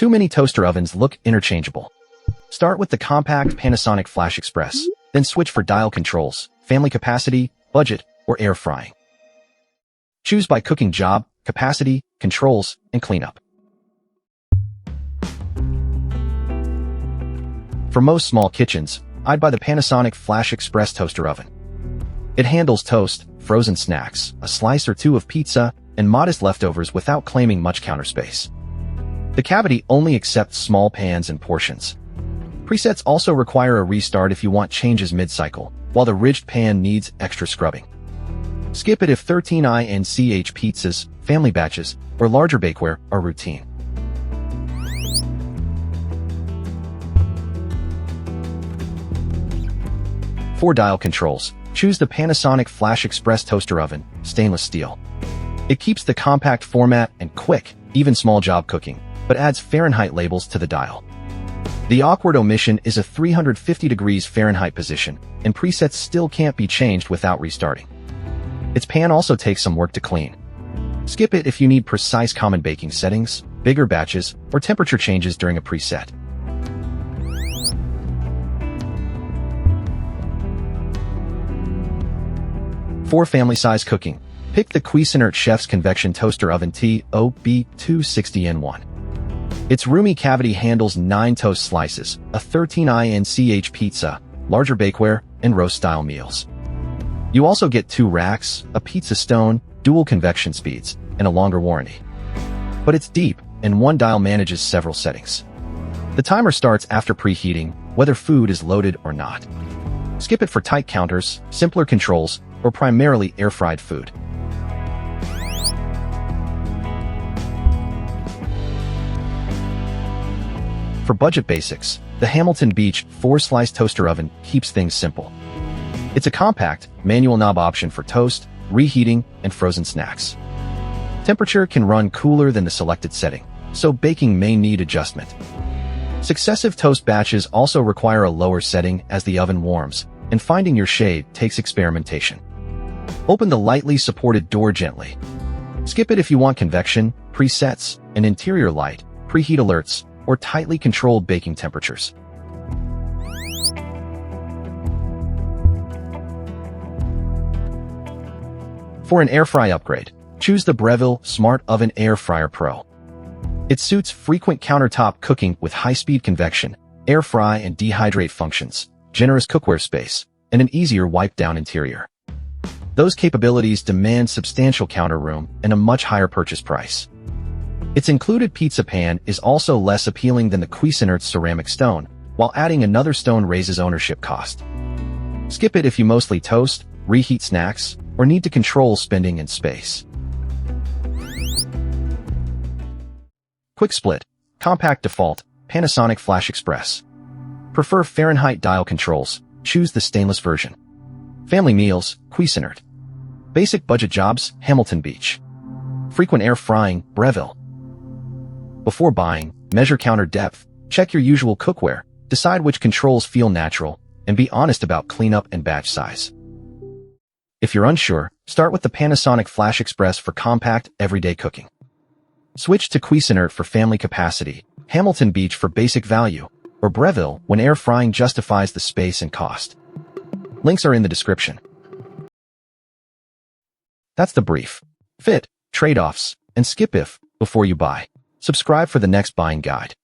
Too many toaster ovens look interchangeable. Start with the compact Panasonic FlashXpress, then switch for dial controls, family capacity, budget, or air frying. Choose by cooking job, capacity, controls, and cleanup. For most small kitchens, I'd buy the Panasonic FlashXpress Toaster Oven. It handles toast, frozen snacks, a slice or two of pizza, and modest leftovers without claiming much counter space. The cavity only accepts small pans and portions. Presets also require a restart if you want changes mid-cycle, while the ridged pan needs extra scrubbing. Skip it if 13i and ch pizzas, family batches, or larger bakeware are routine. For dial controls, choose the Panasonic FlashXpress Toaster Oven, stainless steel. It keeps the compact format and quick, even small job cooking, but adds Fahrenheit labels to the dial. The awkward omission is a 350 degrees Fahrenheit position, and presets still can't be changed without restarting. Its pan also takes some work to clean. Skip it if you need precise common baking settings, bigger batches, or temperature changes during a preset. For family-size cooking, pick the Cuisinart Chef's Convection Toaster Oven TOB260N1. Its roomy cavity handles 9 toast slices, a 13i and ch pizza, larger bakeware, and roast-style meals. You also get 2 racks, a pizza stone, dual convection speeds, and a longer warranty. But it's deep, and one dial manages several settings. The timer starts after preheating, whether food is loaded or not. Skip it for tight counters, simpler controls, or primarily air-fried food. For budget basics, the Hamilton Beach 4-slice toaster oven keeps things simple. It's a compact, manual knob option for toast, reheating, and frozen snacks. Temperature can run cooler than the selected setting, so baking may need adjustment. Successive toast batches also require a lower setting as the oven warms, and finding your shade takes experimentation. Open the lightly supported door gently. Skip it if you want convection, presets, an interior light, preheat alerts, or tightly controlled baking temperatures. For an air fry upgrade, choose the Breville Smart Oven Air Fryer Pro. It suits frequent countertop cooking with high-speed convection, air fry and dehydrate functions, generous cookware space, and an easier wipe-down interior. Those capabilities demand substantial counter room and a much higher purchase price. Its included pizza pan is also less appealing than the Cuisinart's ceramic stone, while adding another stone raises ownership cost. Skip it if you mostly toast, reheat snacks, or need to control spending and space. Quick split, compact default, Panasonic FlashXpress. Prefer Fahrenheit dial controls, choose the stainless version. Family meals, Cuisinart. Basic budget jobs, Hamilton Beach. Frequent air frying, Breville. Before buying, measure counter depth, check your usual cookware, decide which controls feel natural, and be honest about cleanup and batch size. If you're unsure, start with the Panasonic FlashXpress for compact, everyday cooking. Switch to Cuisinart for family capacity, Hamilton Beach for basic value, or Breville when air frying justifies the space and cost. Links are in the description. That's the brief. Fit, trade-offs, and skip if before you buy. Subscribe for the next buying guide.